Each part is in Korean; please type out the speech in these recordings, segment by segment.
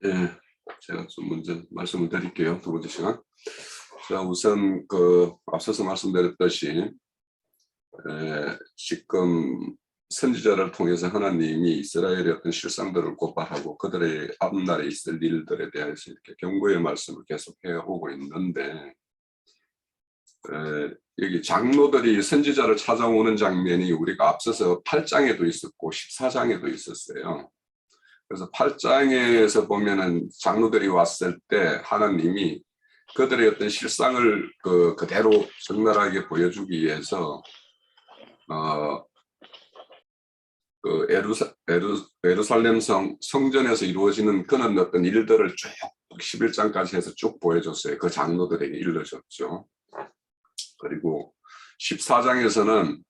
예, 제가 좀 먼저 말씀을 드릴게요. 두 번째 시간. 자, 우선 앞서서 말씀드렸듯이 지금 선지자를 통해서 하나님이 이스라엘의 어떤 실상들을 고발하고 그들의 앞날에 있을 일들에 대해서 이렇게 경고의 말씀을 계속해 오고 있는데, 여기 장로들이 선지자를 찾아오는 장면이 우리가 앞서서 8장에도 있었고 14장에도 있었어요. 그래서 8장에서 보면은 장로들이 왔을 때 하나님이 그들의 어떤 실상을 그대로 적나라하게 보여주기 위해서 예루살렘 성전에서 이루어지는 그런 어떤 일들을 쭉 11장까지 해서 쭉 보여줬어요. 그 장로들에게 일러줬죠. 그리고 14장에서는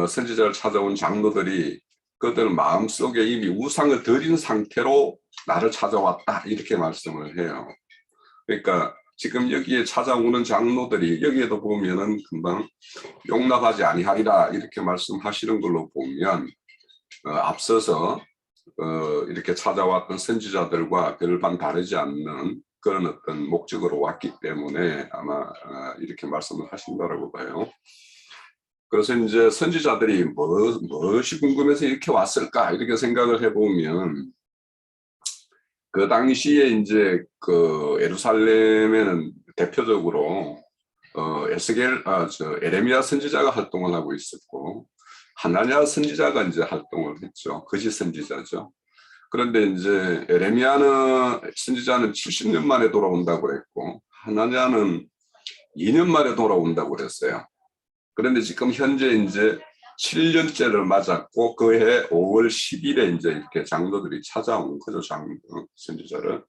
선지자를 찾아온 장로들이 그들 마음속에 이미 우상을 드린 상태로 나를 찾아왔다 이렇게 말씀을 해요. 그러니까 지금 여기에 찾아오는 장로들이 여기에도 보면은 금방 용납하지 아니하리라 이렇게 말씀하시는 걸로 보면 앞서서 이렇게 찾아왔던 선지자들과 별반 다르지 않는 그런 어떤 목적으로 왔기 때문에 아마 이렇게 말씀을 하신다라고 봐요. 그래서 이제 선지자들이 무엇이 궁금해서 이렇게 왔을까 이렇게 생각을 해보면, 그 당시에 이제 예루살렘에는 대표적으로 에레미야 선지자가 활동을 하고 있었고, 하나냐 선지자가 이제 활동을 했죠. 거짓 선지자죠. 그런데 이제 에레미야는 선지자는 70년 만에 돌아온다고 그랬고, 하나냐는 2년 만에 돌아온다고 그랬어요. 그런데 지금 현재 이제 7년째를 맞았고 그해 5월 10일에 이제 이렇게 장로들이 찾아온 거죠. 선지자를.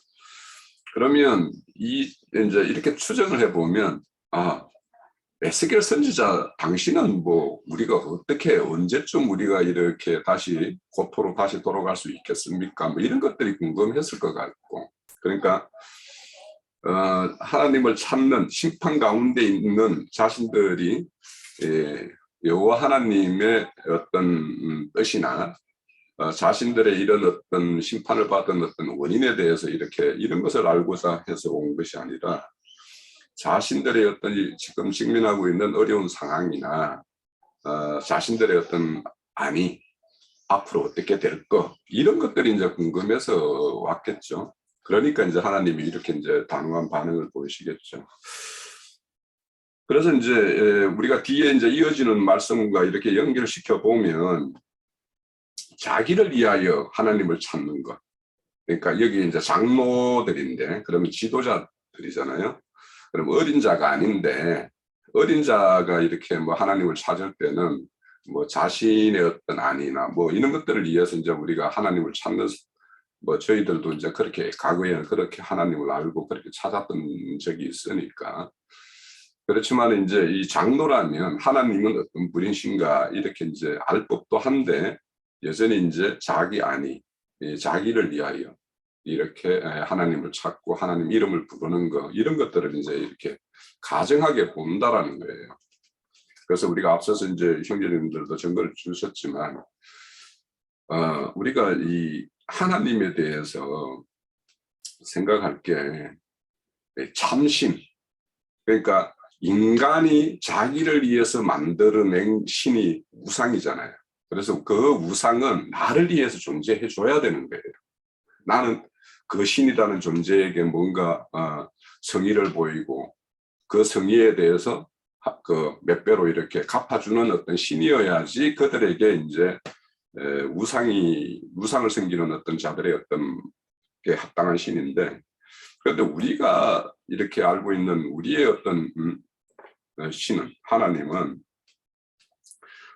그러면 이제 이렇게 추정을 해보면, 에스겔 선지자 당신은 뭐 우리가 어떻게 언제쯤 우리가 이렇게 다시 고토로 다시 돌아갈 수 있겠습니까? 뭐 이런 것들이 궁금했을 것 같고, 그러니까 하나님을 찾는 심판 가운데 있는 자신들이 여호와 하나님의 어떤 뜻이나 자신들의 이런 어떤 심판을 받은 어떤 원인에 대해서 이런 것을 알고자 해서 온 것이 아니라, 자신들의 어떤 지금 직면하고 있는 어려운 상황이나 자신들의 어떤 앞으로 어떻게 될 거, 이런 것들이 이제 궁금해서 왔겠죠. 그러니까 이제 하나님이 이렇게 이제 단호한 반응을 보이시겠죠. 그래서 이제 우리가 뒤에 이제 이어지는 말씀과 이렇게 연결시켜 보면, 자기를 위하여 하나님을 찾는 것. 그러니까 여기 이제 장로들인데, 그러면 지도자들이잖아요. 그럼 어린 자가 아닌데, 어린 자가 이렇게 뭐 하나님을 찾을 때는 뭐 자신의 어떤 안위나 뭐 이런 것들을 위해서 이제 우리가 하나님을 찾는, 뭐 저희들도 이제 그렇게 과거에는 그렇게 하나님을 알고 그렇게 찾았던 적이 있으니까. 그렇지만 이제 이 장로라면 하나님은 어떤 분이신가 이렇게 이제 알 법도 한데, 여전히 이제 자기를 위하여 이렇게 하나님을 찾고 하나님 이름을 부르는 거, 이런 것들을 이제 이렇게 가정하게 본다라는 거예요. 그래서 우리가 앞서서 이제 형제님들도 증거를 주셨지만, 우리가 이 하나님에 대해서 생각할 게 참신, 그러니까 인간이 자기를 위해서 만들어낸 신이 우상이잖아요. 그래서 그 우상은 나를 위해서 존재해 줘야 되는 거예요. 나는 그 신이라는 존재에게 뭔가 성의를 보이고, 그 성의에 대해서 몇 배로 이렇게 갚아주는 어떤 신이어야지 그들에게 이제 우상을 섬기는 어떤 자들의 어떤 게 합당한 신인데, 그런데 우리가 이렇게 알고 있는 우리의 어떤 신은, 하나님은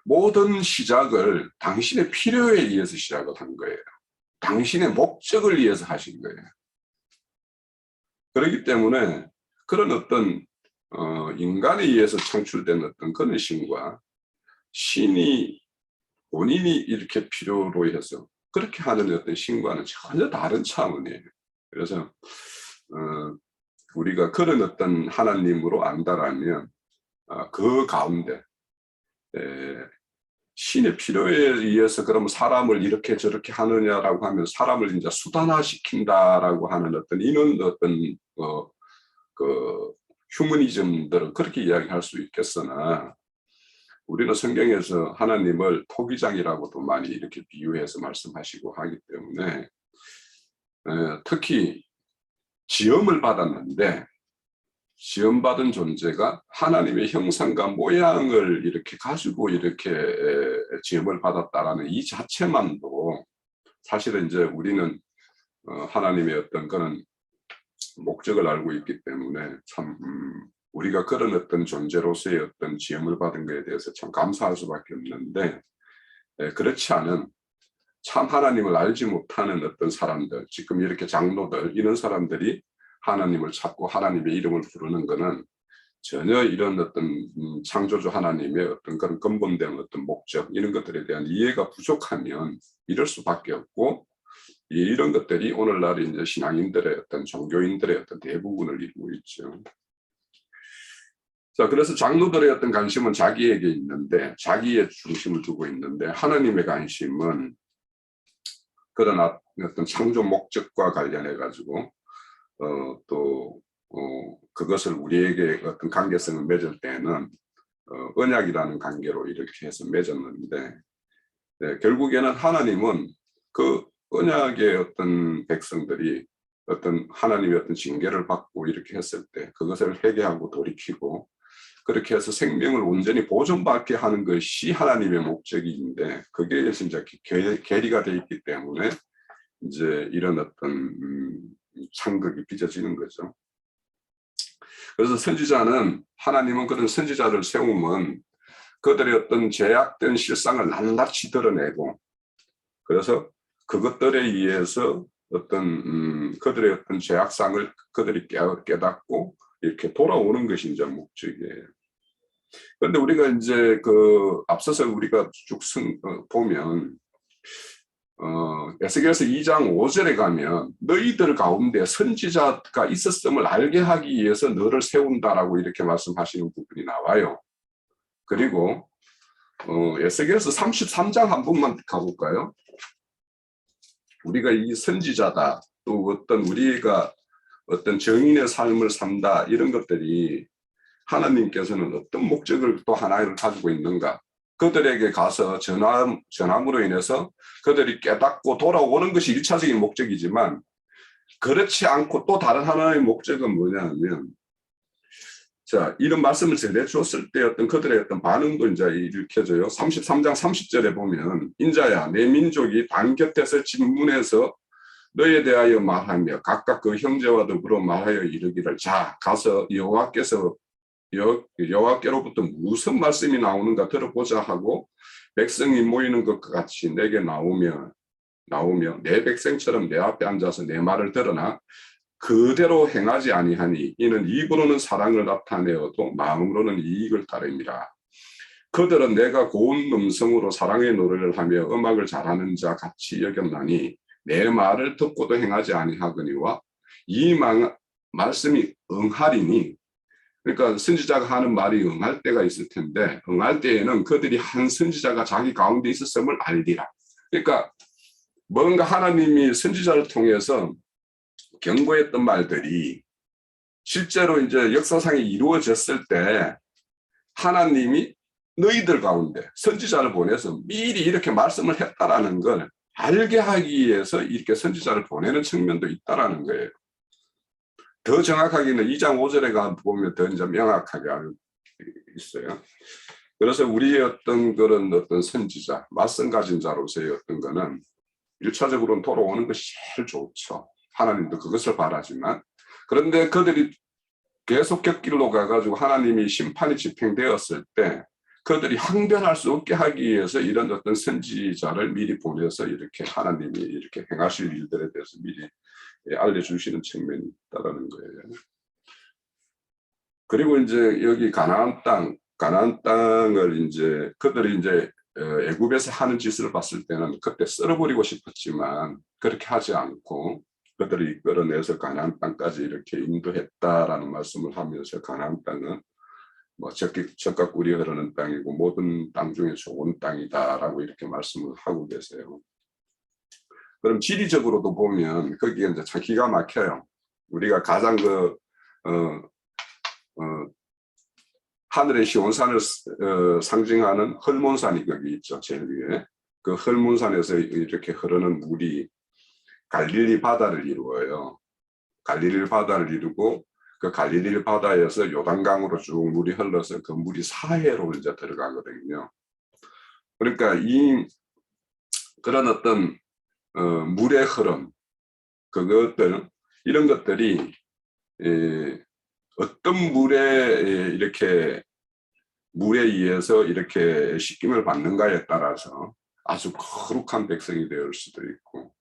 모든 시작을 당신의 필요에 의해서 시작을 한 거예요. 당신의 목적을 위해서 하신 거예요. 그렇기 때문에 그런 어떤 인간에 의해서 창출된 어떤 그런 신과 신이 본인이 이렇게 필요로 해서 그렇게 하는 어떤 신과는 전혀 다른 차원이에요. 그래서 우리가 그런 어떤 하나님으로 안다라면 그 가운데 신의 필요에 의해서 그러면 사람을 이렇게 저렇게 하느냐라고 하면 사람을 이제 수단화시킨다라고 하는 어떤 이런 어떤 그 휴머니즘들은 그렇게 이야기할 수 있겠으나 우리는 성경에서 하나님을 토기장이라고도 많이 이렇게 비유해서 말씀하시고 하기 때문에 특히 지음을 받았는데 지음받은 존재가 하나님의 형상과 모양을 이렇게 가지고 이렇게 지음을 받았다라는 이 자체만도 사실은 이제 우리는 하나님의 어떤 그런 목적을 알고 있기 때문에 참 우리가 그런 어떤 존재로서의 어떤 지음을 받은 것에 대해서 참 감사할 수밖에 없는데 그렇지 않은 참 하나님을 알지 못하는 어떤 사람들, 지금 이렇게 장로들 이런 사람들이 하나님을 찾고 하나님의 이름을 부르는 것은 전혀 이런 어떤 창조주 하나님의 어떤 그런 근본된 어떤 목적 이런 것들에 대한 이해가 부족하면 이럴 수밖에 없고 이런 것들이 오늘날 이제 신앙인들의 어떤 종교인들의 어떤 대부분을 이루고 있죠. 자, 그래서 장로들의 어떤 관심은 자기에게 있는데 자기의 중심을 두고 있는데 하나님의 관심은 그런 어떤 창조 목적과 관련해 가지고 그것을 우리에게 어떤 관계성을 맺을 때는 언약이라는 관계로 이렇게 해서 맺었는데 결국에는 하나님은 그 언약의 어떤 백성들이 어떤 하나님의 어떤 징계를 받고 이렇게 했을 때 그것을 회개하고 돌이키고 그렇게 해서 생명을 온전히 보존받게 하는 것이 하나님의 목적인데 그게 진짜 계리가 되어 있기 때문에 이제 이런 어떤 상극이 빚어지는 거죠. 그래서 선지자는 하나님은 그런 선지자를 세우면 그들의 어떤 죄악된 실상을 낱낱이 드러내고 그래서 그것들에 의해서 어떤 그들의 어떤 죄악상을 그들이 깨닫고 이렇게 돌아오는 것이 이제 목적이에요. 그런데 우리가 이제 그 앞서서 우리가 쭉 보면 에스겔서 2장 5절에 가면 너희들 가운데 선지자가 있었음을 알게 하기 위해서 너를 세운다라고 이렇게 말씀하시는 부분이 나와요. 그리고 에스겔서 33장 한 번만 가볼까요? 우리가 이 선지자다 또 어떤 우리가 어떤 정인의 삶을 산다 이런 것들이 하나님께서는 어떤 목적을 또 하나를 가지고 있는가 그들에게 가서 전함으로 인해서 그들이 깨닫고 돌아오는 것이 1차적인 목적이지만 그렇지 않고 또 다른 하나의 목적은 뭐냐면 자 이런 말씀을 전해주었을 때 어떤 그들의 어떤 반응도 이제 일으켜져요. 33장 30절에 보면 인자야 내 민족이 단 곁에서 진문해서 너에 대하여 말하며 각각 그 형제와 더불어 말하여 이르기를 자 가서 여호와께로부터 무슨 말씀이 나오는가 들어보자 하고 백성이 모이는 것과 같이 내게 나오며 내 백성처럼 내 앞에 앉아서 내 말을 들으나 그대로 행하지 아니하니 이는 입으로는 사랑을 나타내어도 마음으로는 이익을 따릅니다. 그들은 내가 고운 음성으로 사랑의 노래를 하며 음악을 잘하는 자 같이 여겼나니 내 말을 듣고도 행하지 아니하거니와 이 말씀이 응하리니 그러니까 선지자가 하는 말이 응할 때가 있을 텐데 응할 때에는 그들이 한 선지자가 자기 가운데 있었음을 알리라. 그러니까 뭔가 하나님이 선지자를 통해서 경고했던 말들이 실제로 이제 역사상에 이루어졌을 때 하나님이 너희들 가운데 선지자를 보내서 미리 이렇게 말씀을 했다라는 걸 알게 하기 위해서 이렇게 선지자를 보내는 측면도 있다라는 거예요. 더 정확하게는 2장 5절에 보면 더 이제 명확하게 알고 있어요. 그래서 우리의 어떤 그런 어떤 선지자, 말씀 가진 자로서의 어떤 거는 1차적으로는 돌아오는 것이 제일 좋죠. 하나님도 그것을 바라지만 그런데 그들이 계속 곁길로 가가지고 하나님이 심판이 집행되었을 때 그들이 항변할 수 없게 하기 위해서 이런 어떤 선지자를 미리 보내서 이렇게 하나님이 이렇게 행하실 일들에 대해서 미리 알려주시는 측면이 있다는 거예요. 그리고 이제 여기 가나안 땅을 이제 그들이 이제 애굽에서 하는 짓을 봤을 때는 그때 썰어버리고 싶었지만 그렇게 하지 않고 그들이 이끌어내서 가나안 땅까지 이렇게 인도했다라는 말씀을 하면서 가나안 땅은 뭐 적과 꿀이 흐르는 땅이고 모든 땅 중에 좋은 땅이다라고 이렇게 말씀을 하고 계세요. 그럼 지리적으로도 보면 거기에 이제 참 기가 막혀요. 우리가 가장 하늘의 시온산을 상징하는 헐몬산이 거기 있죠. 제일 위에. 그 헐몬산에서 이렇게 흐르는 물이 갈릴리 바다를 이루어요. 갈릴리 바다를 이루고 그 갈릴리 바다에서 요단강으로 쭉 물이 흘러서 그 물이 사해로 이제 들어가거든요. 그러니까 그런 어떤 물의 흐름, 그것들 이런 것들이 어떤 물에 의해서 이렇게 씻김을 받는가에 따라서 아주 거룩한 백성이 될 수도 있고,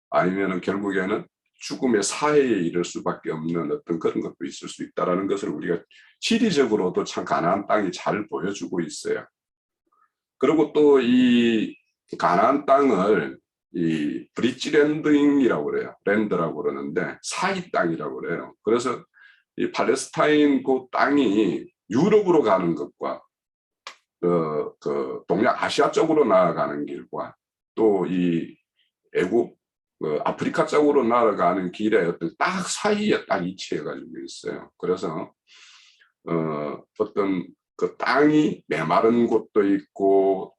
아니면은 결국에는 죽음의 사해에 이를 수밖에 없는 어떤 그런 것도 있을 수 있다라는 것을 우리가 지리적으로도 참 가나안 땅이 잘 보여주고 있어요. 그리고 또 이 가나안 땅을 이 브릿지랜딩이라고 그래요. 랜드라고 그러는데 사이 땅이라고 그래요. 그래서 이 팔레스타인 그 땅이 유럽으로 가는 것과 그 동양 아시아 쪽으로 나아가는 길과 또 이 애국 아프리카 쪽으로 나아가는 길에 어떤 딱 사이에 딱 위치해 가지고 있어요. 그래서 어떤 그 땅이 메마른 곳도 있고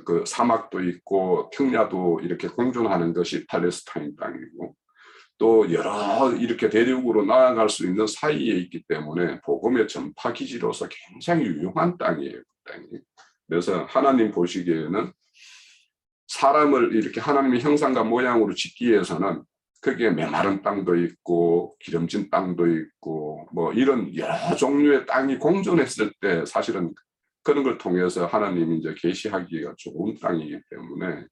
그 사막도 있고 평야도 이렇게 공존하는 것이 팔레스타인 땅이고, 또 여러 이렇게 대륙으로 나아갈 수 있는 사이에 있기 때문에 복음의 전파 기지로서 굉장히 유용한 땅이에요. 그 땅이. 그래서 하나님 보시기에는 사람을 이렇게 하나님의 형상과 모양으로 짓기 위해서는 거기에 메마른 땅도 있고 기름진 땅도 있고 뭐 이런 여러 종류의 땅이 공존했을 때 사실은 그런 걸 통해서 하나님이 이제 계시하기가 좋은 땅이기 때문에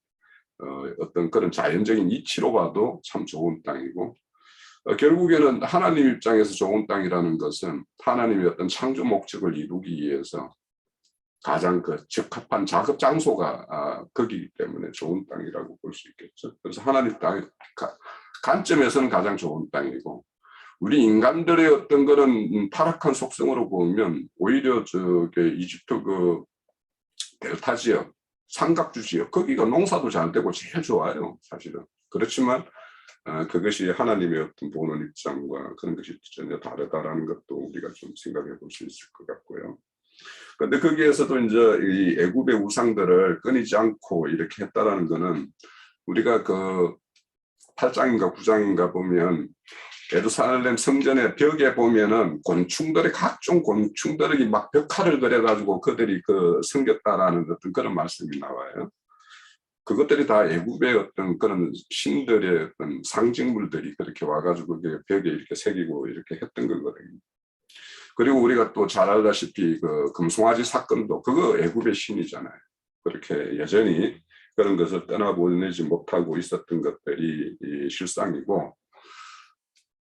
어떤 그런 자연적인 이치로 봐도 참 좋은 땅이고, 결국에는 하나님 입장에서 좋은 땅이라는 것은 하나님의 어떤 창조 목적을 이루기 위해서 가장 그 적합한 작업 장소가 거기이기 때문에 좋은 땅이라고 볼 수 있겠죠. 그래서 하나님 땅 관점에서는 가장 좋은 땅이고, 우리 인간들의 어떤 그런 타락한 속성으로 보면 오히려 저게 이집트 그 델타 지역, 삼각주 지역 거기가 농사도 잘 되고 제일 좋아요, 사실은. 그렇지만 그것이 하나님의 어떤 보는 입장과 그런 것이 전혀 다르다라는 것도 우리가 좀 생각해 볼 수 있을 것 같고요. 그런데 거기에서도 이제 이 애굽의 우상들을 끊이지 않고 이렇게 했다라는 거는 우리가 그 8장인가 9장인가 보면 예루살렘 성전의 벽에 보면은 곤충들의 각종 곤충들이 막 벽화를 그려가지고 그들이 그 섬겼다라는 어떤 그런 말씀이 나와요. 그것들이 다 애굽의 어떤 그런 신들의 어떤 상징물들이 그렇게 와가지고 벽에 이렇게 새기고 이렇게 했던 거거든요. 그리고 우리가 또 잘 알다시피 그 금송아지 사건도 그거 애굽의 신이잖아요. 그렇게 여전히 그런 것을 떠나보내지 못하고 있었던 것들이 실상이고,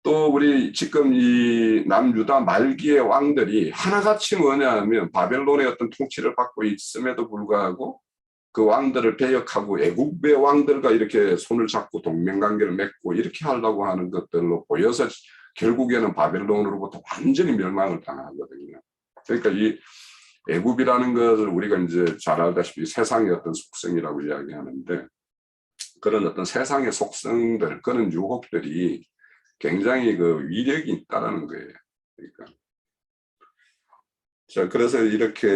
또 우리 지금 이 남유다 말기의 왕들이 하나같이 뭐냐면 바벨론의 어떤 통치를 받고 있음에도 불구하고 그 왕들을 배역하고 애국의 왕들과 이렇게 손을 잡고 동맹관계를 맺고 이렇게 하려고 하는 것들로 보여서 결국에는 바벨론으로부터 완전히 멸망을 당하거든요. 그러니까 이 애국이라는 것을 우리가 이제 잘 알다시피 세상의 어떤 속성이라고 이야기하는데, 그런 어떤 세상의 속성들, 그런 유혹들이 굉장히 그 위력이 있다라는 거예요. 그러니까. 자, 그래서 이렇게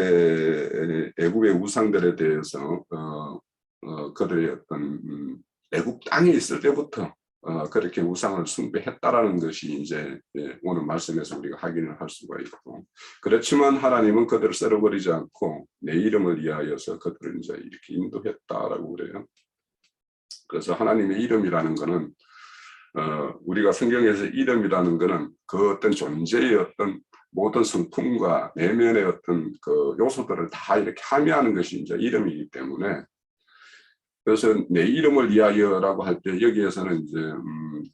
애굽의 우상들에 대해서 그들의 어떤 애굽 땅에 있을 때부터 그렇게 우상을 숭배했다라는 것이 이제 오늘 말씀에서 우리가 확인을 할 수가 있고, 그렇지만 하나님은 그들을 썰어버리지 않고 내 이름을 위하여서 그들을 이제 이렇게 인도했다라고 그래요. 그래서 하나님의 이름이라는 거는 우리가 성경에서 이름이라는 거는 그 어떤 존재의 어떤 모든 성품과 내면의 어떤 그 요소들을 다 이렇게 함의하는 것이 이제 이름이기 때문에, 그래서 내 이름을 위하여라고 할 때 여기에서는 이제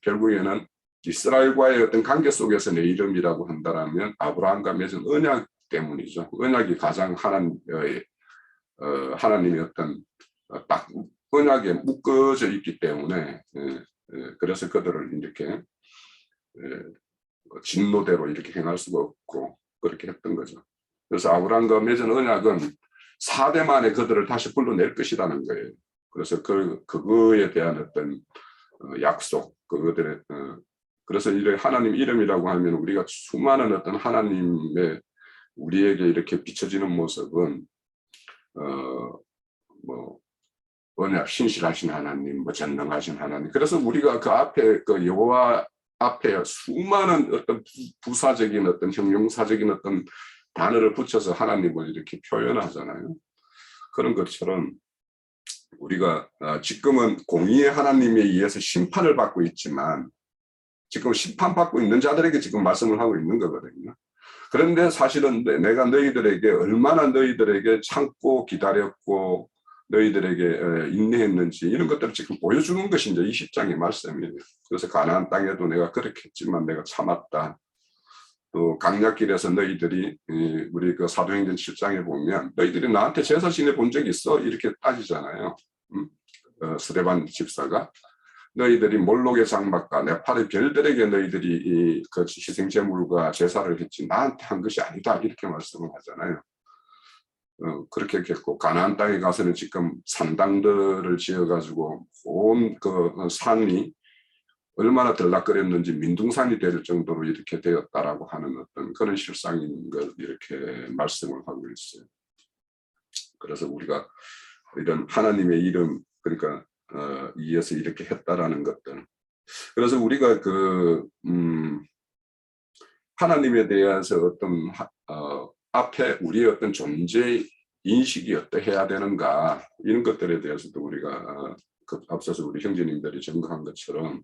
결국에는 이스라엘과의 어떤 관계 속에서 내 이름이라고 한다라면 아브라함과 맺은 언약 때문이죠. 언약이 가장 하나님의 어떤 딱 언약에 묶어져 있기 때문에 그래서 그들을 이렇게 진노대로 이렇게 행할 수가 없고 그렇게 했던 거죠. 그래서 아브라함과 맺은 언약은 4대 만에 그들을 다시 불러낼 것이라는 거예요. 그래서 그거에 대한 어떤 약속, 그들의 그래서 이래 하나님 이름이라고 하면 우리가 수많은 어떤 하나님의 우리에게 이렇게 비춰지는 모습은 뭐 언약 신실하신 하나님, 뭐 전능하신 하나님. 그래서 우리가 그 앞에 그 여호와 앞에 수많은 어떤 부사적인 어떤 형용사적인 어떤 단어를 붙여서 하나님을 이렇게 표현하잖아요. 그런 것처럼 우리가 지금은 공의의 하나님에 의해서 심판을 받고 있지만 지금 심판받고 있는 자들에게 지금 말씀을 하고 있는 거거든요. 그런데 사실은 내가 너희들에게 얼마나 너희들에게 참고 기다렸고 너희들에게 인내했는지 이런 것들을 지금 보여주는 것이 이제 20장의 말씀이에요. 그래서 가나안 땅에도 내가 그렇게 했지만 내가 참았다. 또 강약길에서 너희들이 우리 그 사도행전 7장에 보면 너희들이 나한테 제사 지내 본 적이 있어? 이렇게 따지잖아요. 스데반 집사가 너희들이 몰록의 장막과 네팔의 별들에게 너희들이 그 희생 제물과 제사를 했지 나한테 한 것이 아니다 이렇게 말씀을 하잖아요. 그렇게 했고 가나안 땅에 가서는 지금 산당들을 지어가지고 온 그 산이 얼마나 들락거렸는지 민둥산이 될 정도로 이렇게 되었다라고 하는 어떤 그런 실상인 걸 이렇게 말씀을 하고 있어요. 그래서 우리가 이런 하나님의 이름 그러니까 이어서 이렇게 했다라는 것들. 그래서 우리가 그 하나님에 대해서 어떤 앞에 우리의 어떤 존재 인식이 어떠해야 되는가 이런 것들에 대해서도 우리가 앞서서 우리 형제님들이 증거한 것처럼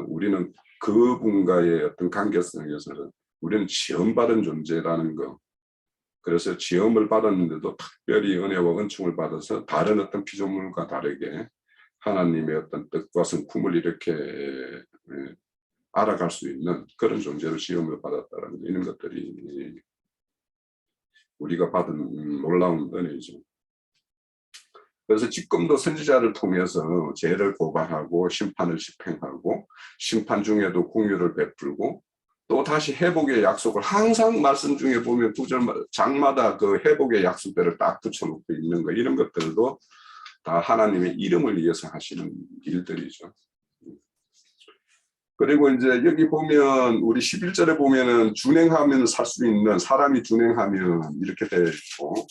우리는 그분과의 어떤 관계성에서 우리는 지음받은 존재라는 거. 그래서 지음을 받았는데도 특별히 은혜와 은총을 받아서 다른 어떤 피조물과 다르게 하나님의 어떤 뜻과 성품을 이렇게 알아갈 수 있는 그런 존재로 지음을 받았다는 이런 것들이 우리가 받은 놀라운 은혜죠. 그래서 지금도 선지자를 통해서 죄를 고발하고 심판을 집행하고 심판 중에도 공유를 베풀고 또 다시 회복의 약속을 항상 말씀 중에 보면 장마다 그 회복의 약속들을 딱 붙여놓고 있는 거 이런 것들도 다 하나님의 이름을 위해서 하시는 일들이죠. 그리고 이제 여기 보면 우리 11절에 보면은 준행하면 살 수 있는 사람이 준행하면 이렇게 되어 있고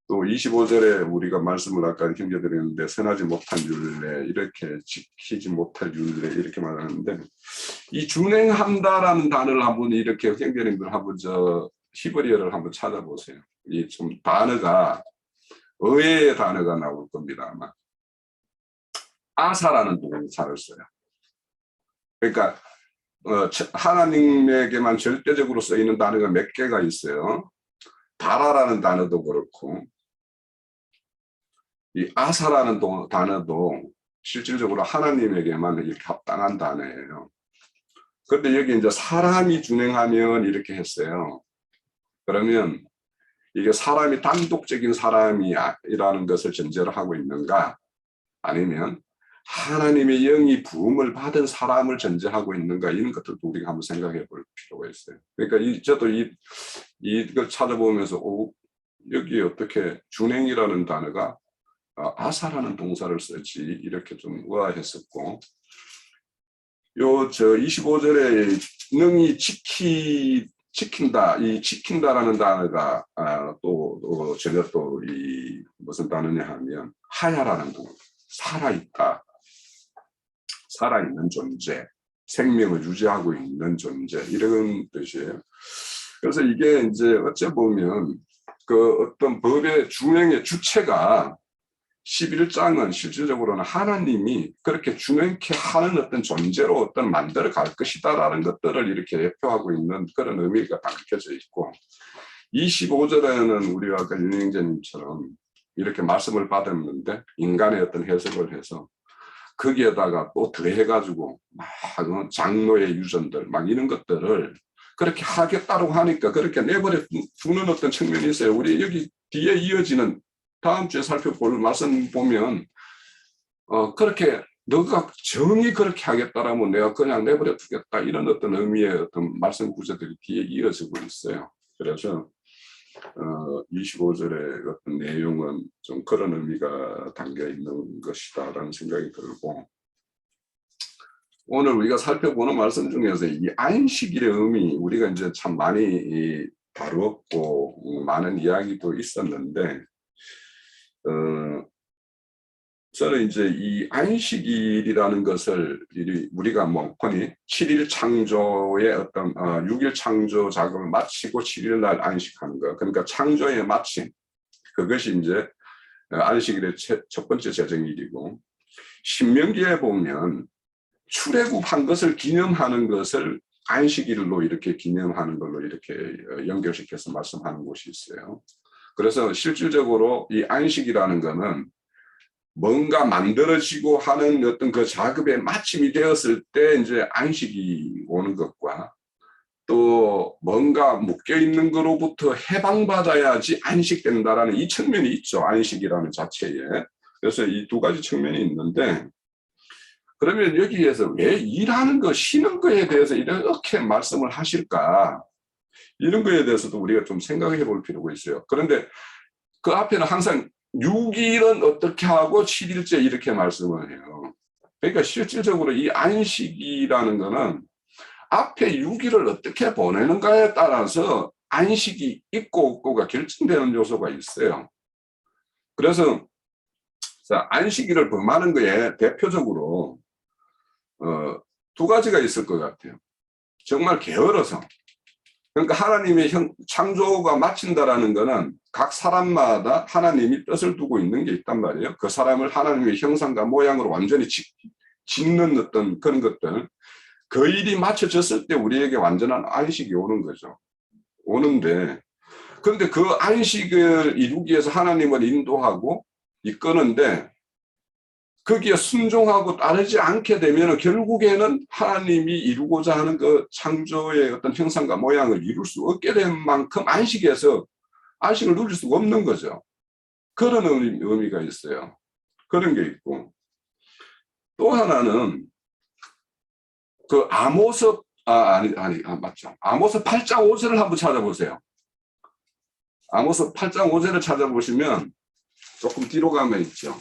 또 25절에 우리가 말씀을 아까 형제드렸는데 선하지 못한 율례 이렇게 지키지 못할 율례 이렇게 말하는데 이 준행한다라는 단어를 한번 이렇게 형제님들 한번 저 히브리어를 한번 찾아보세요. 이 좀 단어가 의의 단어가 나올 겁니다 아마. 아사라는 동사를 써요. 그러니까 하나님에게만 절대적으로 쓰이는 단어가 몇 개가 있어요. 다라라는 단어도 그렇고 이 아사라는 단어도 실질적으로 하나님에게만 이렇게 합당한 단어예요. 그런데 여기 이제 사람이 준행하면 이렇게 했어요. 그러면 이게 사람이 단독적인 사람이라는 것을 전제로 하고 있는가 아니면 하나님의 영이 부음을 받은 사람을 전제하고 있는가 이런 것들도 우리가 한번 생각해 볼 필요가 있어요. 그러니까 저도 이걸 찾아보면서 여기 어떻게 준행이라는 단어가 아사라는 동사를 쓰지 이렇게 좀 의아했었고 저 25절에 능히 지킨다 이 지킨다라는 단어가 또 전혀 또 이 무슨 단어냐 하면 하야라는 동사 살아있다 살아있는 존재 생명을 유지하고 있는 존재 이런 뜻이에요. 그래서 이게 이제 어째 보면 그 어떤 법의 준행의 주체가 11장은 실질적으로는 하나님이 그렇게 준행케 하는 어떤 존재로 어떤 만들어 갈 것이다라는 것들을 이렇게 대표하고 있는 그런 의미가 담겨져 있고 25절에는 우리가 아까 윤영재님처럼 이렇게 말씀을 받았는데 인간의 어떤 해석을 해서 거기에다가 또 더해가지고 막 장로의 유전들 막 이런 것들을 그렇게 하겠다고 하니까 그렇게 내버려 두는 어떤 측면이 있어요. 우리 여기 뒤에 이어지는 다음 주에 살펴볼 말씀 보면 그렇게 너가 정이 그렇게 하겠다라면 내가 그냥 내버려 두겠다 이런 어떤 의미의 어떤 말씀 구조들이 뒤에 이어지고 있어요. 그래서 25절의 어떤 내용은 좀 그런 의미가 담겨 있는 것이다라는 생각이 들고, 오늘 우리가 살펴보는 말씀 중에서 이 안식일의 의미, 우리가 이제 참 많이 다루었고 많은 이야기도 있었는데, 저는 이제 이 안식일이라는 것을 우리가 뭐 흔히 7일 창조의 어떤 6일 창조 작업을 마치고 7일 날 안식하는 거, 그러니까 창조의 마침, 그것이 이제 안식일의 첫 번째 제정일이고, 신명기에 보면 출애굽한 것을 기념하는 것을 안식일로 이렇게 기념하는 걸로 이렇게 연결시켜서 말씀하는 곳이 있어요. 그래서 실질적으로 이 안식이라는 거는 뭔가 만들어지고 하는 어떤 그 작업의 마침이 되었을 때 이제 안식이 오는 것과, 또 뭔가 묶여 있는 거로부터 해방받아야지 안식된다라는 이 측면이 있죠. 안식이라는 자체에. 그래서 이 두 가지 측면이 있는데, 그러면 여기에서 왜 일하는 거, 쉬는 거에 대해서 이렇게 말씀을 하실까? 이런 거에 대해서도 우리가 좀 생각해 볼 필요가 있어요. 그런데 그 앞에는 항상 6일은 어떻게 하고 7일째 이렇게 말씀을 해요. 그러니까 실질적으로 이 안식이라는 거는 앞에 6일을 어떻게 보내는가에 따라서 안식이 있고 없고가 결정되는 요소가 있어요. 그래서 안식일을 범하는 거에 대표적으로 두 가지가 있을 것 같아요. 정말 게을러서. 그러니까 하나님의 창조가 마친다라는 것은 각 사람마다 하나님이 뜻을 두고 있는 게 있단 말이에요. 그 사람을 하나님의 형상과 모양으로 완전히 짓는 어떤 그런 것들, 그 일이 마쳐졌을 때 우리에게 완전한 안식이 오는 거죠. 오는데, 그런데 그 안식을 이루기 위해서 하나님을 인도하고 이끄는데, 거기에 순종하고 따르지 않게 되면 결국에는 하나님이 이루고자 하는 그 창조의 어떤 형상과 모양을 이룰 수 없게 된 만큼 안식을 누릴 수가 없는 거죠. 그런 의미가 있어요. 그런 게 있고, 또 하나는 그 맞죠. 아모스 8장 5절을 한번 찾아보세요. 아모스 8장 5절을 찾아보시면 조금 뒤로 가면 있죠.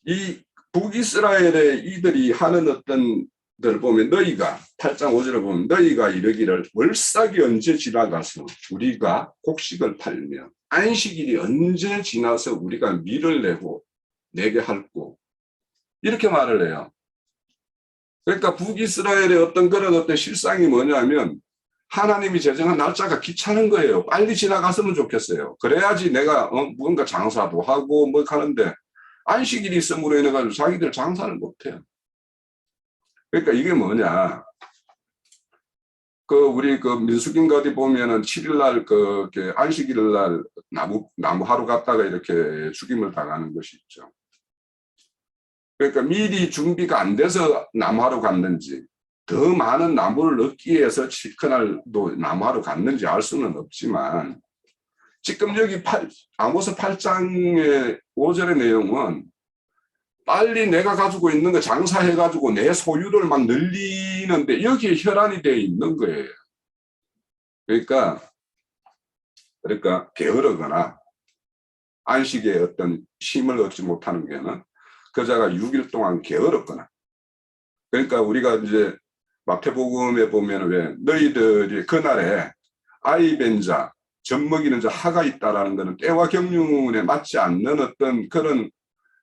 이 북이스라엘의 이들이 하는 어떤 들 보면, 너희가 8장 5절을 보면 너희가 이르기를 월삭이 언제 지나가서 우리가 곡식을 팔며 안식일이 언제 지나서 우리가 밀을 내게 할꼬, 이렇게 말을 해요. 그러니까 북이스라엘의 어떤 그런 어떤 실상이 뭐냐면, 하나님이 제정한 날짜가 귀찮은 거예요. 빨리 지나갔으면 좋겠어요. 그래야지 내가 뭔가 장사도 하고 뭐 하는데, 안식일이 있음으로 인해 가지고 자기들 장사를 못해요. 그러니까 이게 뭐냐? 우리 민수기인가 어디 보면은 7일날 안식일날 나무하러 갔다가 이렇게 죽임을 당하는 것이 있죠. 그러니까 미리 준비가 안 돼서 나무하러 갔는지, 더 많은 나무를 얻기 위해서 그날도 나무하러 갔는지 알 수는 없지만, 지금 여기 아모스 8장의 5절의 내용은 빨리 내가 가지고 있는 거 장사해가지고 내 소유를 막 늘리는데 여기에 혈안이 되어 있는 거예요. 그러니까 게으르거나 안식에 어떤 힘을 얻지 못하는 게는 그자가 6일 동안 게으르거나, 그러니까 우리가 이제 마태복음에 보면 왜 너희들이 그날에 아이 벤 자, 젖먹이는 자 하가 있다라는 것은 때와 경륜에 맞지 않는 어떤 그런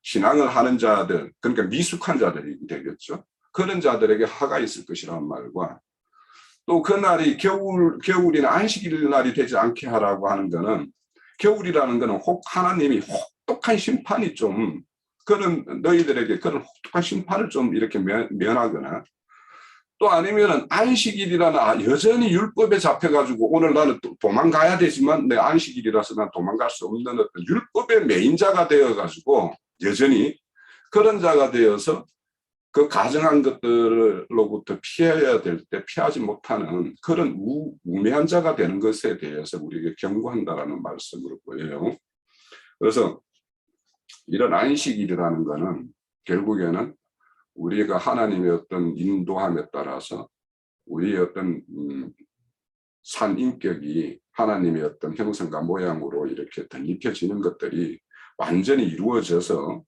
신앙을 하는 자들, 그러니까 미숙한 자들이 되겠죠. 그런 자들에게 하가 있을 것이라는 말과, 또 그날이 겨울이나 안식일 날이 되지 않게 하라고 하는 것은, 겨울이라는 것은 하나님이 혹독한 심판이 좀, 그런 너희들에게 그런 혹독한 심판을 좀 이렇게 면하거나, 또 아니면은 안식일이라는 여전히 율법에 잡혀가지고 오늘 나는 도망가야 되지만 내 안식일이라서 난 도망갈 수 없는 어떤 율법의 매인자가 되어가지고 여전히 그런 자가 되어서 그 가정한 것들로부터 피해야 될 때 피하지 못하는 그런 우매한 자가 되는 것에 대해서 우리에게 경고한다라는 말씀으로 보여요. 그래서 이런 안식일이라는 것은 결국에는 우리가 하나님의 어떤 인도함에 따라서 우리의 어떤 산 인격이 하나님의 어떤 형상과 모양으로 이렇게 덧입혀지는 것들이 완전히 이루어져서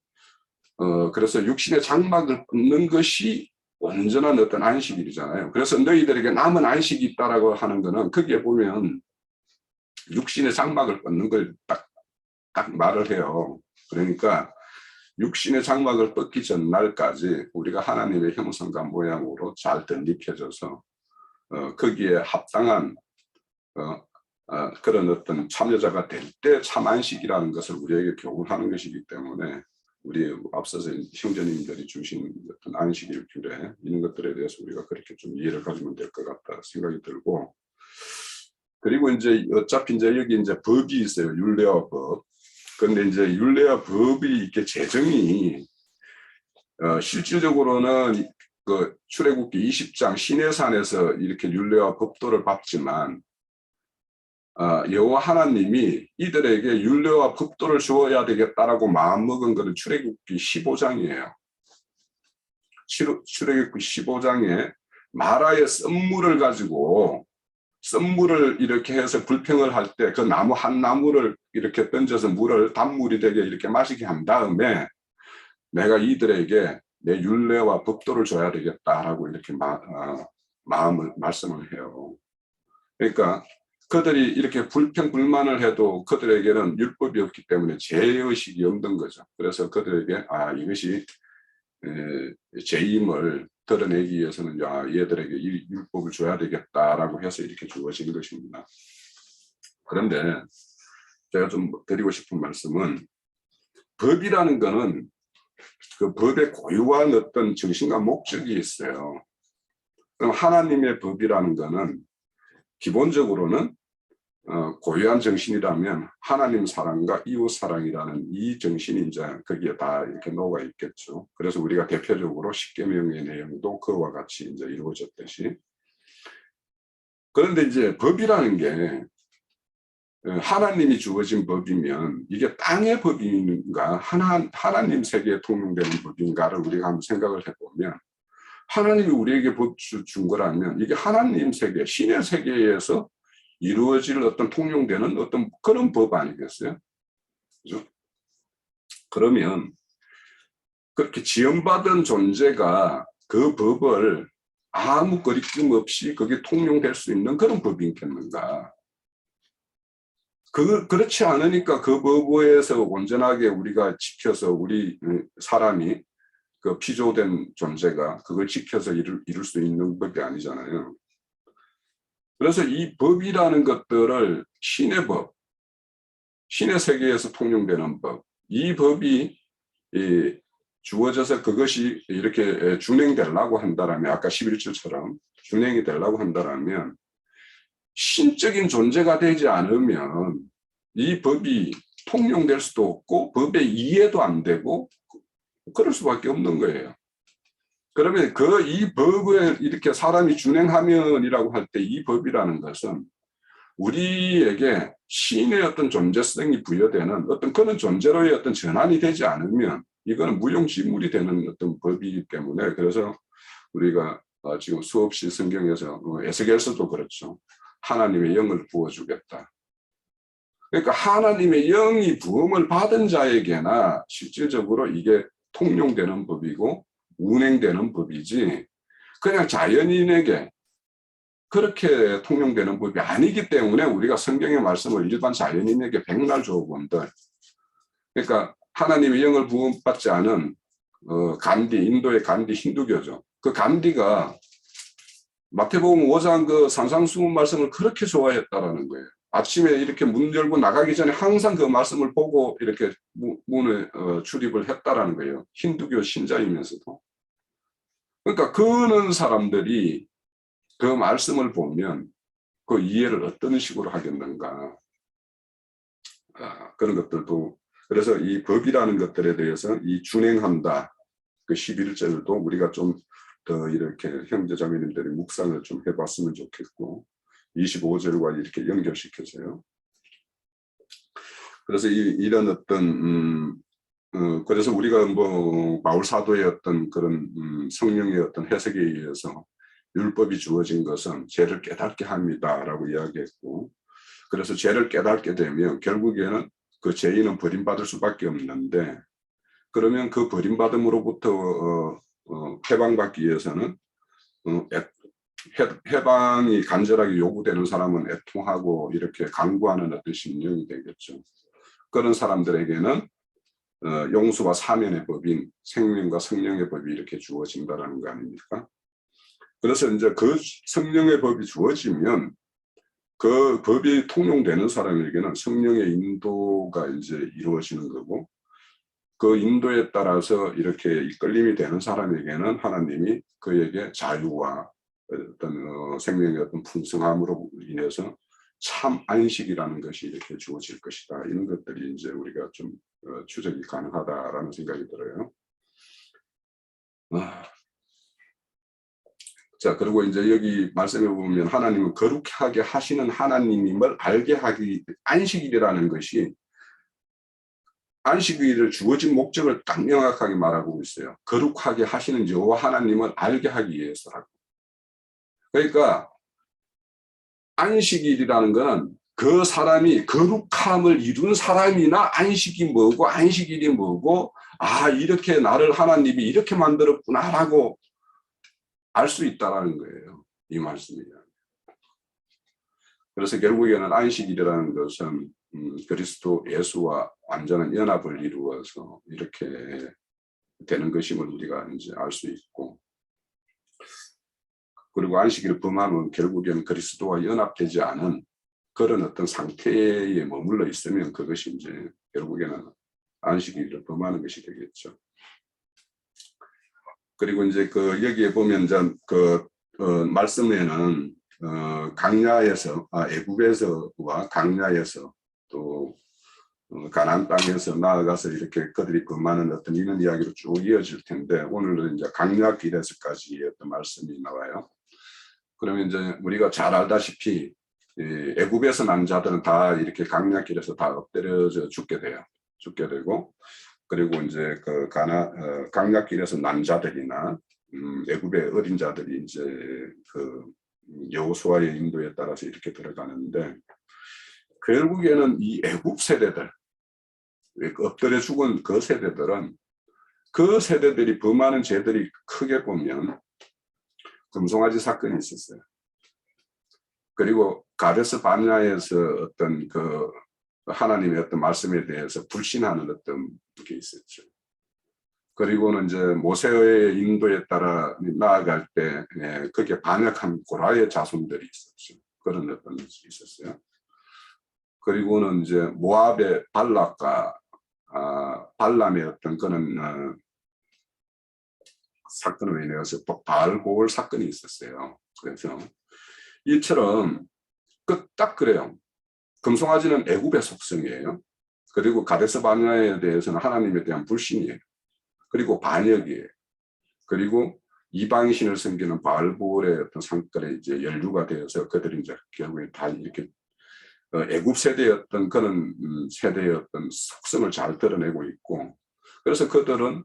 그래서 육신의 장막을 끊는 것이 온전한 어떤 안식일이잖아요. 그래서 너희들에게 남은 안식이 있다라고 하는 거는 거기에 보면 육신의 장막을 끊는 걸 딱 말을 해요. 그러니까 육신의 장막을 뻗기 전날까지 우리가 하나님의 형상과 모양으로 잘 덧입혀져서 거기에 합당한 그런 어떤 참여자가 될 때 참안식이라는 것을 우리에게 교훈하는 것이기 때문에 우리 앞서서 형제님들이 주신 어떤 안식일 규례 이런 것들에 대해서 우리가 그렇게 좀 이해를 가지면 될 것 같다 생각이 들고, 그리고 이제 어차피 이제 여기 이제 법이 있어요. 율례와 법. 그런데 이제 율례와 법이 이렇게 제정이 실질적으로는 그 출애굽기 20장 시내산에서 이렇게 율례와 법도를 받지만 여호와 하나님이 이들에게 율례와 법도를 주어야 되겠다라고 마음먹은 것은 출애굽기 15장이에요. 출애굽기 15장에 마라의 썬물을 가지고 썬물을 이렇게 해서 불평을 할 때 그 나무 한 나무를 이렇게 던져서 물을 단물이 되게 이렇게 마시게 한 다음에 내가 이들에게 내 율례와 법도를 줘야 되겠다라고 이렇게 말씀을 해요. 그러니까 그들이 이렇게 불평불만을 해도 그들에게는 율법이 없기 때문에 죄의식이 없는 거죠. 그래서 그들에게 이것이 죄임을 드러내기 위해서는 얘들에게 이 율법을 줘야 되겠다라고 해서 이렇게 주어진 것입니다. 그런데 제가 좀 드리고 싶은 말씀은 법이라는 거는 그 법의 고유한 어떤 정신과 목적이 있어요. 그럼 하나님의 법이라는 거는 기본적으로는 고유한 정신이라면 하나님 사랑과 이웃 사랑이라는 이 정신이 이제 거기에 다 이렇게 녹아 있겠죠. 그래서 우리가 대표적으로 십계명의 내용도 그와 같이 이제 이루어졌듯이. 그런데 이제 법이라는 게 하나님이 주어진 법이면 이게 땅의 법인가 하나님 세계에 통용되는 법인가를 우리가 한번 생각을 해보면, 하나님이 우리에게 법 준 거라면 이게 하나님 세계, 신의 세계에서 이루어질 어떤 통용되는 어떤 그런 법 아니겠어요? 그죠? 그러면 그렇게 지원받은 존재가 그 법을 아무 거리낌 없이 그게 통용될 수 있는 그런 법이 있겠는가? 그렇지 않으니까 그 법에서 온전하게 우리가 지켜서 우리 사람이 그 피조된 존재가 그걸 지켜서 이룰 수 있는 법이 아니잖아요. 그래서 이 법이라는 것들을 신의 법, 신의 세계에서 통용되는 법, 이 법이 주어져서 그것이 이렇게 준행되려고 한다라면, 아까 11절처럼 준행이 되려고 한다라면 신적인 존재가 되지 않으면 이 법이 통용될 수도 없고 법의 이해도 안 되고 그럴 수밖에 없는 거예요. 그러면 이 법을 이렇게 사람이 준행하면이라고 할 때 이 법이라는 것은 우리에게 신의 어떤 존재성이 부여되는 어떤 그런 존재로의 어떤 전환이 되지 않으면 이거는 무용지물이 되는 어떤 법이기 때문에, 그래서 우리가 지금 수없이 성경에서 에스겔서도 그렇죠. 하나님의 영을 부어주겠다. 그러니까 하나님의 영이 부음을 받은 자에게나 실질적으로 이게 통용되는 법이고 운행되는 법이지 그냥 자연인에게 그렇게 통용되는 법이 아니기 때문에 우리가 성경의 말씀을 일반 자연인에게 백날 줘본들, 그러니까 하나님의 영을 부음받지 않은 인도의 간디 힌두교죠. 그 간디가 마태복음 5장 그 산상수훈 말씀을 그렇게 좋아했다라는 거예요. 아침에 이렇게 문 열고 나가기 전에 항상 그 말씀을 보고 이렇게 문에 출입을 했다라는 거예요. 힌두교 신자이면서도. 그러니까 그런 사람들이 그 말씀을 보면 그 이해를 어떤 식으로 하겠는가. 그런 것들도, 그래서 이 법이라는 것들에 대해서 이 준행한다. 그 11절도 우리가 좀 더 이렇게 형제자매님들이 묵상을 좀 해봤으면 좋겠고 25절과 이렇게 연결시켜서요. 그래서 이런 어떤 그래서 우리가 뭐 바울 사도의 어떤 그런 성령의 어떤 해석에 의해서 율법이 주어진 것은 죄를 깨닫게 합니다라고 이야기했고, 그래서 죄를 깨닫게 되면 결국에는 그 죄인은 버림받을 수밖에 없는데, 그러면 그 버림받음으로부터 해방받기 위해서는 해방이 간절하게 요구되는 사람은 애통하고 이렇게 간구하는 어떤 심령이 되겠죠. 그런 사람들에게는 용서와 사면의 법인 생명과 성령의 법이 이렇게 주어진다라는 거 아닙니까? 그래서 이제 그 성령의 법이 주어지면 그 법이 통용되는 사람에게는 성령의 인도가 이제 이루어지는 거고, 그 인도에 따라서 이렇게 이끌림이 되는 사람에게는 하나님이 그에게 자유와 어떤 생명의 어떤 풍성함으로 인해서 참 안식이라는 것이 이렇게 주어질 것이다. 이런 것들이 이제 우리가 좀 추적이 가능하다라는 생각이 들어요. 자, 그리고 이제 여기 말씀해 보면 하나님은 거룩하게 하시는 하나님임을 알게 하기, 안식일이라는 것이 안식일을 주어진 목적을 딱 명확하게 말하고 있어요. 거룩하게 하시는 여호와 하나님을 알게 하기 위해서라고. 그러니까 안식일이라는 것은 그 사람이 거룩함을 이룬 사람이나 안식이 뭐고 안식일이 뭐고, 아 이렇게 나를 하나님이 이렇게 만들었구나라고 알 수 있다는 거예요. 이 말씀이. 그래서 결국에는 안식일이라는 것은 그리스도 예수와 완전한 연합을 이루어서 이렇게 되는 것임을 우리가 이제 알 수 있고, 그리고 안식일을 범하면 결국에는 그리스도와 연합되지 않은 그런 어떤 상태에 머물러 있으면 그것이 이제 결국에는 안식일을 범하는 것이 되겠죠. 그리고 이제 그 여기에 보면 이제 말씀에는 강야에서 애굽에서와 강야에서 또 가나안 땅에서 나아가서 이렇게 그들이 범하는 어떤 이런 이야기로 쭉 이어질 텐데, 오늘은 이제 강야 길에서까지 어떤 말씀이 나와요. 그러면 이제 우리가 잘 알다시피 애굽에서 난 자들은 다 이렇게 강야 길에서 다 엎드려져 죽게 되고, 그리고 이제 그 강야 길에서 난 자들이나 애굽의 어린 자들이 이제 그 여호수아의 인도에 따라서 이렇게 들어가는데, 결국에는 이 애굽 세대들, 엎드려 죽은 그 세대들은 그 세대들이 범하는 죄들이 크게 보면 금송아지 사건이 있었어요. 그리고 가데스 바네아에서 어떤 그 하나님의 어떤 말씀에 대해서 불신하는 어떤 게 있었죠. 그리고는 이제 모세의 인도에 따라 나아갈 때 거기에 반역한 고라의 자손들이 있었죠. 그런 어떤 것이 있었어요. 그리고는 이제 모압의 발락과 발람의 어떤 그런 사건으로 인해서 바알고올 사건이 있었어요. 그래서 이처럼 딱 그래요. 금송아지는 애굽의 속성이에요. 그리고 가데스 바네아에 대해서는 하나님에 대한 불신이에요. 그리고 반역이에요. 그리고 이방 신을 섬기는 바알볼의 어떤 상권에 이제 연루가 되어서 그들이 이제 결국에 다 이렇게 애굽 세대의 어떤 그런 세대의 어떤 속성을 잘 드러내고 있고, 그래서 그들은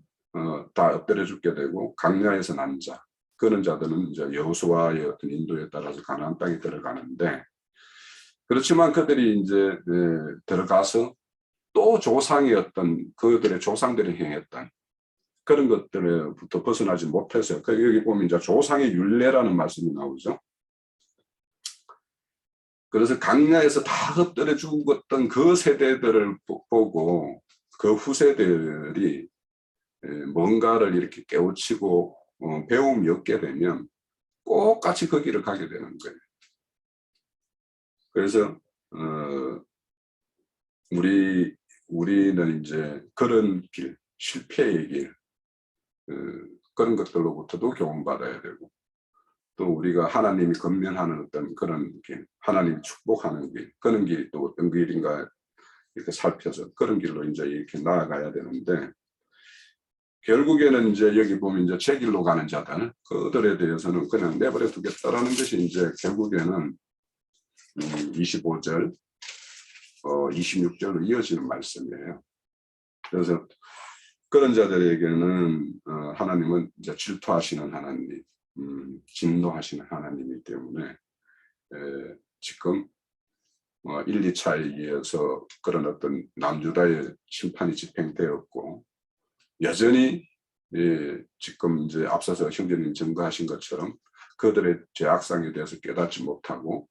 다 엎드려 죽게 되고, 강야에서 난 자, 그런 자들은 이제 여호수아의 어떤 인도에 따라서 가나안 땅에 들어가는데, 그렇지만 그들이 이제 들어가서 또 조상의 어떤 그들의 조상들이 행했던 그런 것들부터 벗어나지 못해서, 여기 보면 이제 조상의 율례라는 말씀이 나오죠. 그래서 강야에서 다 엎드려 죽었던 그 세대들을 보고 그 후세들이 뭔가를 이렇게 깨우치고 배움이 얻게 되면 꼭 같이 그 길을 가게 되는 거예요. 그래서 우리는 이제 그런 길, 실패의 길, 그런 것들로부터도 교훈받아야 되고, 또 우리가 하나님이 건면하는 어떤 그런 길, 하나님이 축복하는 길, 그런 길이 또 어떤 길인가 이렇게 살펴서 그런 길로 이제 이렇게 나아가야 되는데, 결국에는 이제 여기 보면 이제 제 길로 가는 자들, 그들에 대해서는 그냥 내버려 두겠다라는 것이 이제 결국에는 25절, 26절로 이어지는 말씀이에요. 그래서 그런 자들에게는 하나님은 이제 질투하시는 하나님, 진노하시는 하나님이기 때문에 지금 1, 2차에 의해서 그런 어떤 남유다의 심판이 집행되었고 여전히 지금 이제 앞서서 형제님 증거하신 것처럼 그들의 죄악상에 대해서 깨닫지 못하고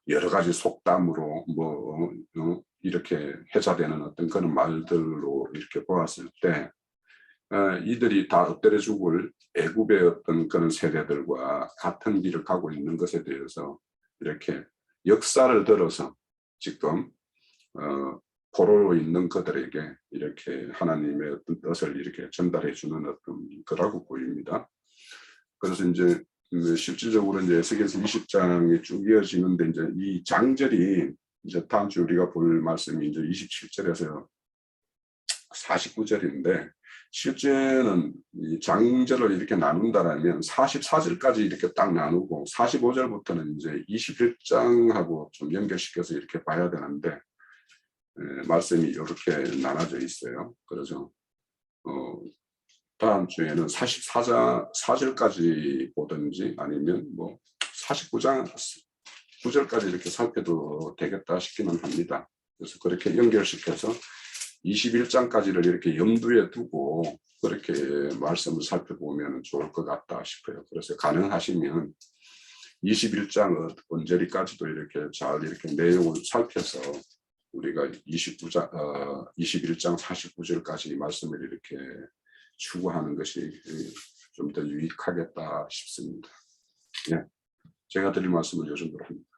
여러 가지 속담으로 이렇게 회자되는 어떤 그런 말들로 이렇게 보았을 때 이들이 다 엎드려 죽을 애굽의 어떤 그런 세대들과 같은 길을 가고 있는 것에 대해서 이렇게 역사를 들어서 지금 포로로 있는 그들에게 이렇게 하나님의 어떤 뜻을 이렇게 전달해 주는 어떤 거라고 보입니다. 그래서 이제 실질적으로 이제 에스겔서 20장이 쭉 이어지는데 이제 이 장절이 이제 다음 주 우리가 볼 말씀이 이제 27절에서 49절인데 실제는 이 장절을 이렇게 나눈다라면 44절까지 이렇게 딱 나누고 45절부터는 이제 21장하고 좀 연결시켜서 이렇게 봐야 되는데 말씀이 이렇게 나눠져 있어요. 그래서 다음 주에는 44장 4절까지 보든지 아니면 뭐 49장 9절까지 이렇게 살펴도 되겠다 싶기는 합니다. 그래서 그렇게 연결시켜서 21장까지를 이렇게 염두에 두고 그렇게 말씀을 살펴보면 좋을 것 같다 싶어요. 그래서 가능하시면 21장 언저리까지도 이렇게 잘 이렇게 내용을 살펴서 우리가 21장 49절까지 말씀을 이렇게 추구하는 것이 좀 더 유익하겠다 싶습니다. 예, 제가 드릴 말씀을 요 정도로 합니다.